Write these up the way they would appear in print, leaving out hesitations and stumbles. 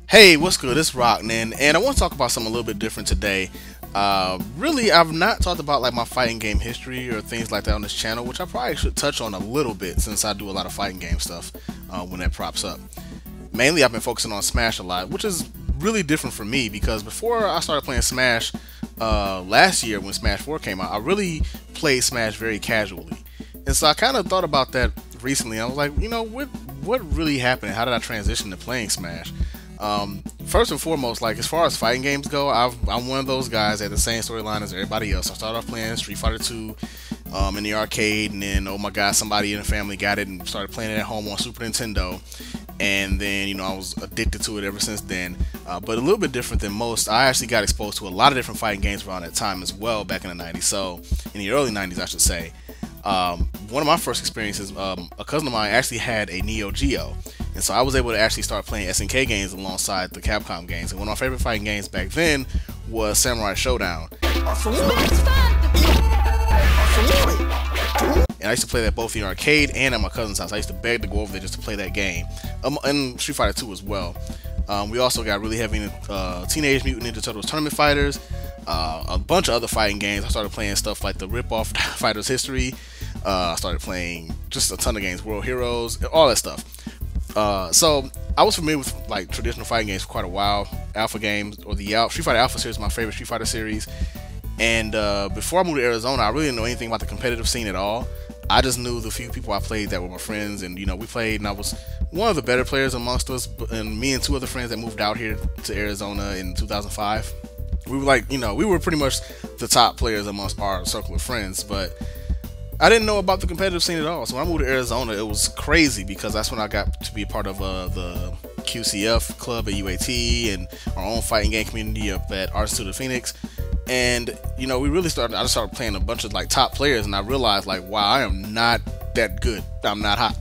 Hey, what's good? It's Roknin, and I want to talk about something a little bit different today. Really, I've not talked about like my fighting game history or things like that on this channel, which I probably should touch on a little bit since I do a lot of fighting game stuff when that props up. Mainly, I've been focusing on Smash a lot, which is really different for me because before I started playing Smash last year when Smash 4 came out, I really played Smash very casually. And so I kind of thought about that recently. I was like, you know, what really happened? How did I transition to playing Smash? First and foremost, like as far as fighting games go, I'm one of those guys that had the same storyline as everybody else. I started off playing Street Fighter 2 in the arcade, and then oh my god, somebody in the family got it and started playing it at home on Super Nintendo. And then, you know, I was addicted to it ever since then. But a little bit different than most, I actually got exposed to a lot of different fighting games around that time as well, back in the 90s. So, in the early 90s, I should say. One of my first experiences, a cousin of mine actually had a Neo Geo. And so I was able to actually start playing SNK games alongside the Capcom games. And one of my favorite fighting games back then was Samurai Showdown. And I used to play that both in the arcade and at my cousin's house. I used to beg to go over there just to play that game. And Street Fighter 2 as well. We also got really heavy into Teenage Mutant Ninja Turtles Tournament Fighters. A bunch of other fighting games. I started playing stuff like the rip-off Fighters History. I started playing just a ton of games. World Heroes, all that stuff. So I was familiar with like traditional fighting games for quite a while. Alpha games, or the Street Fighter Alpha series is my favorite Street Fighter series. And before I moved to Arizona, I really didn't know anything about the competitive scene at all. I just knew the few people I played that were my friends, and you know, we played, and I was one of the better players amongst us. And me and two other friends that moved out here to Arizona in 2005, we were like, you know, we were pretty much the top players amongst our circle of friends. But I didn't know about the competitive scene at all. So when I moved to Arizona, it was crazy because that's when I got to be a part of the QCF club at UAT and our own fighting game community up at Art Institute of Phoenix. And you know, I just started playing a bunch of like top players, and I realized like, wow, I am not that good. I'm not hot.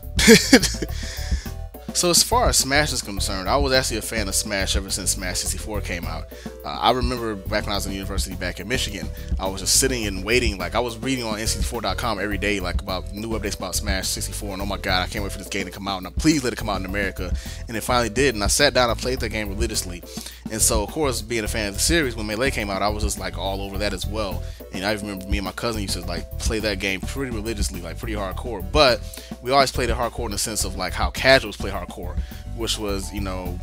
So as far as Smash is concerned, I was actually a fan of Smash ever since Smash 64 came out. I remember back when I was in university back in Michigan, I was just sitting and waiting, like I was reading on n64.com every day, like about new updates about Smash 64, and oh my god, I can't wait for this game to come out, and please let it come out in America. And it finally did, and I sat down and played that game religiously. And so of course, being a fan of the series, when Melee came out, I was just like all over that as well. And I remember me and my cousin used to like play that game pretty religiously, like pretty hardcore. But we always played it hardcore in the sense of like how casuals play hardcore, which was, you know,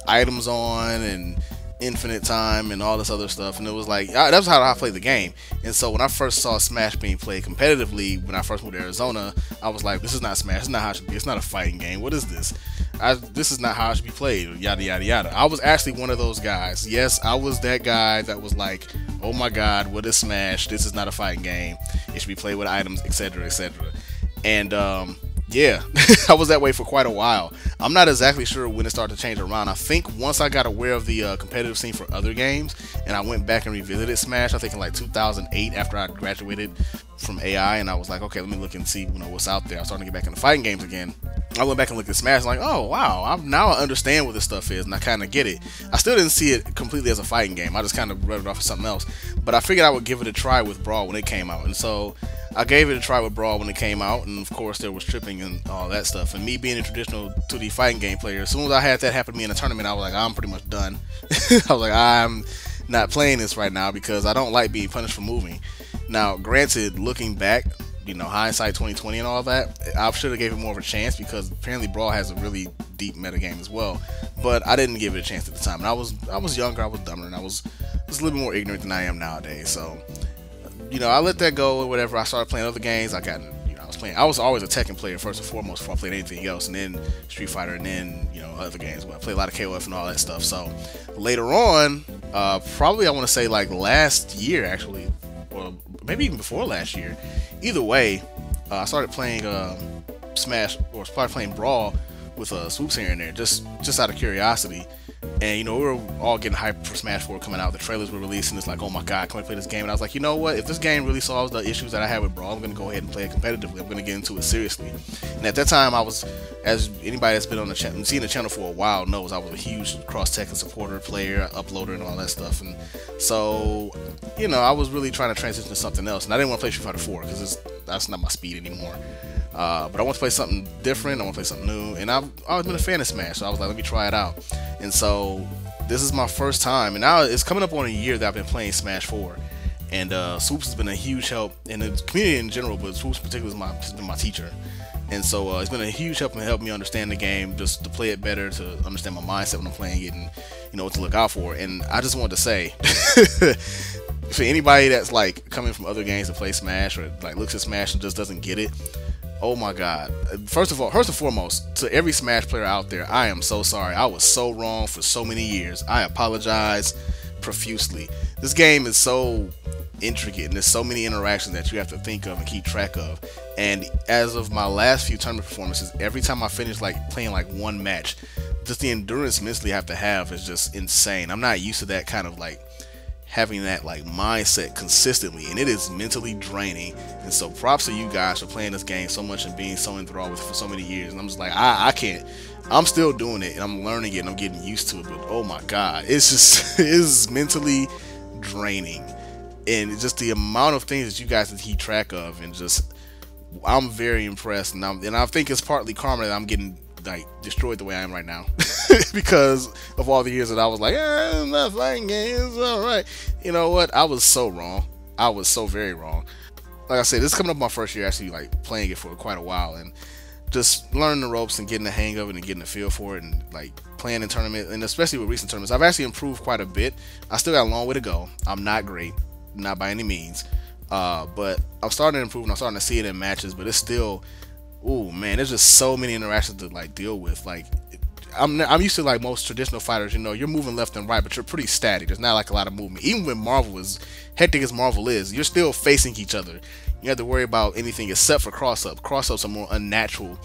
items on and infinite time and all this other stuff. And it was like, that was how I played the game. And so when I first saw Smash being played competitively when I first moved to Arizona, I was like, this is not Smash, it's not how it should be, it's not a fighting game, what is this? This is not how it should be played, yada yada yada. I was actually one of those guys. Yes, I was that guy that was like, oh my god, what is Smash? This is not a fighting game, it should be played with items, etc, etc. And yeah, I was that way for quite a while. I'm not exactly sure when it started to change around. I think once I got aware of the competitive scene for other games, and I went back and revisited Smash, I think in like 2008 after I graduated from AI, and I was like, okay, let me look and see, you know, what's out there. I was starting to get back into fighting games again. I went back and looked at Smash, like, oh wow, now I understand what this stuff is, and I kind of get it. I still didn't see it completely as a fighting game. I just kind of read it off as something else. But I figured I would give it a try with Brawl when it came out, and so I gave it a try with Brawl when it came out, and of course there was tripping and all that stuff. And me being a traditional 2D fighting game player, as soon as I had that happen to me in a tournament, I was like, I'm pretty much done. I was like, I'm not playing this right now because I don't like being punished for moving. Now, granted, looking back, you know, hindsight 2020 and all that, I should have gave it more of a chance because apparently Brawl has a really deep meta game as well. But I didn't give it a chance at the time, and I was younger, I was dumber, and I was just a little bit more ignorant than I am nowadays. So, you know, I let that go or whatever. I started playing other games. I was always a Tekken player first and foremost before I played anything else, and then Street Fighter, and then, you know, other games. But I played a lot of KOF and all that stuff. So later on, probably I want to say like last year actually, or maybe even before last year. Either way, I started playing Smash, or started playing Brawl with swoops here and there, just out of curiosity. And you know, we were all getting hyped for Smash 4 coming out. The trailers were released, and it's like, oh my god, can we play this game? And I was like, you know what? If this game really solves the issues that I had with Brawl, I'm going to go ahead and play it competitively. I'm going to get into it seriously. And at that time, I was, as anybody that's been on the channel, seen the channel for a while knows, I was a huge cross-Tekken supporter, player, uploader, and all that stuff. And so, you know, I was really trying to transition to something else. And I didn't want to play Street Fighter 4 because that's not my speed anymore. But I want to play something different. I want to play something new, and I've always been a fan of Smash, so I was like, let me try it out. And so this is my first time, and now it's coming up on a year that I've been playing Smash 4. And Swoops has been a huge help in the community in general, but Swoops in particular has been my teacher. And so it's been a huge help in helping me understand the game, just to play it better, to understand my mindset when I'm playing it, and what to look out for. And I just wanted to say, for anybody that's like coming from other games to play Smash, or like looks at Smash and just doesn't get it, oh my God! First and foremost, to every Smash player out there, I am so sorry. I was so wrong for so many years. I apologize profusely. This game is so intricate, and there's so many interactions that you have to think of and keep track of. And as of my last few tournament performances, every time I finish like playing like one match, just the endurance mentally I have to have is just insane. I'm not used to that kind of like having that like mindset consistently, and it is mentally draining. And so props to you guys for playing this game so much and being so enthralled with it for so many years. And I'm just like, I can't. I'm still doing it, and I'm learning it, and I'm getting used to it. But oh my God, it's just it is mentally draining, and just the amount of things that you guys can keep track of, and just I'm very impressed. And I think it's partly karma that I'm getting like destroyed the way I am right now because of all the years that I was like, I'm not playing games, all right. You know what? I was so wrong. I was so very wrong. Like I said, this is coming up my first year actually like playing it for quite a while, and just learning the ropes and getting the hang of it and getting a feel for it, and like playing in tournament, and especially with recent tournaments, I've actually improved quite a bit. I still got a long way to go. I'm not great, not by any means, but I'm starting to improve, and I'm starting to see it in matches. But it's still, ooh man, there's just so many interactions to like deal with. Like I'm used to like most traditional fighters, you're moving left and right, but you're pretty static. There's not like a lot of movement. Even when Marvel is hectic as Marvel is, you're still facing each other. You have to worry about anything except for cross-up. Cross-ups are more unnatural.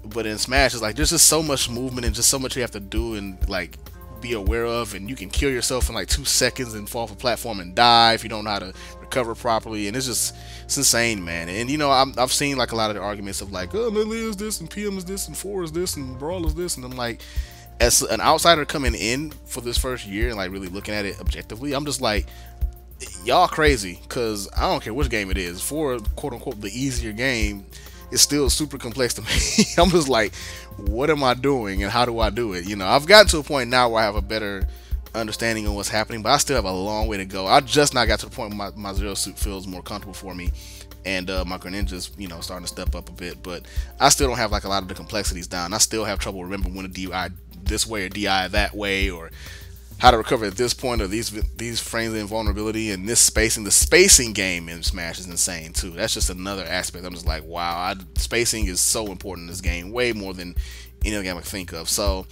But in Smash, it's like there's just so much movement and just so much you have to do and like be aware of, and you can kill yourself in like 2 seconds and fall off a platform and die if you don't know how to recover properly. And it's insane, man. And I've seen like a lot of the arguments of like, oh, Melee is this and PM is this and 4 is this and Brawl is this, and I'm like, as an outsider coming in for this first year and like really looking at it objectively, I'm just like, y'all crazy, because I don't care which game it is. For quote unquote the easier game, it's still super complex to me. I'm just like, what am I doing and how do I do it? I've gotten to a point now where I have a better understanding of what's happening, but I still have a long way to go. I just now got to the point where my Zero Suit feels more comfortable for me, and my Greninja's starting to step up a bit, but I still don't have like a lot of the complexities down. I still have trouble remembering when to DI this way or DI that way, or how to recover at this point, or these frames of invulnerability, and this spacing. The spacing game in Smash is insane too. That's just another aspect. I'm just like, wow, spacing is so important in this game, way more than any other game I can think of. So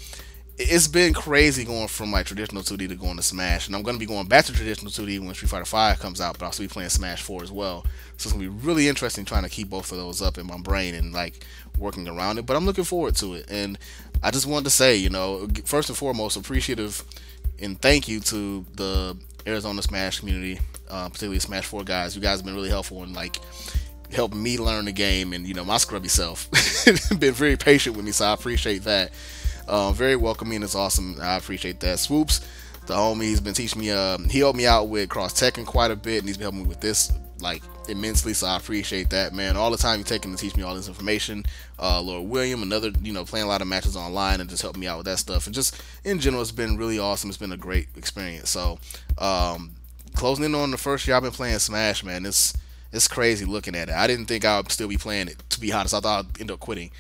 it's been crazy going from like traditional 2D to going to Smash, and I'm going to be going back to traditional 2D when Street Fighter 5 comes out, but I'll still be playing Smash 4 as well. So it's going to be really interesting trying to keep both of those up in my brain and like working around it, but I'm looking forward to it. And I just wanted to say, first and foremost, appreciative and thank you to the Arizona Smash community, particularly Smash 4 guys. You guys have been really helpful in like helping me learn the game, and my scrubby self been very patient with me, so I appreciate that. Very welcoming. It's awesome. I appreciate that. Swoops, the homie, he's been teaching me. He helped me out with cross teching quite a bit, and he's been helping me with this like immensely. So I appreciate that, man. All the time you're taking to teach me all this information. Lord William, another, playing a lot of matches online and just helping me out with that stuff. And just in general, it's been really awesome. It's been a great experience. So closing in on the first year I've been playing Smash, man. It's crazy looking at it. I didn't think I would still be playing it, to be honest. I thought I'd end up quitting,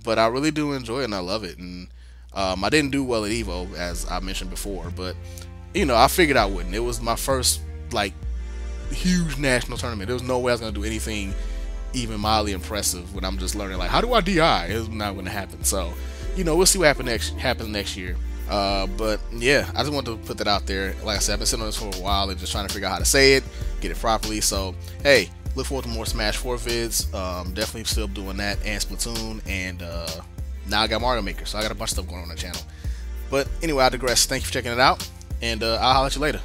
but I really do enjoy it and I love it. And I didn't do well at Evo, as I mentioned before, but I figured I wouldn't. It was my first like huge national tournament. There was no way I was gonna do anything even mildly impressive when I'm just learning like, how do I DI? It's not gonna happen. So we'll see what happens next year. But yeah, I just wanted to put that out there. Like I said, I've been sitting on this for a while and just trying to figure out how to say it, get it properly. So hey, look forward to more Smash 4 vids. Definitely still doing that, and Splatoon, and now I got Mario Maker, so I got a bunch of stuff going on the channel. But anyway, I digress. Thank you for checking it out, and I'll holler at you later.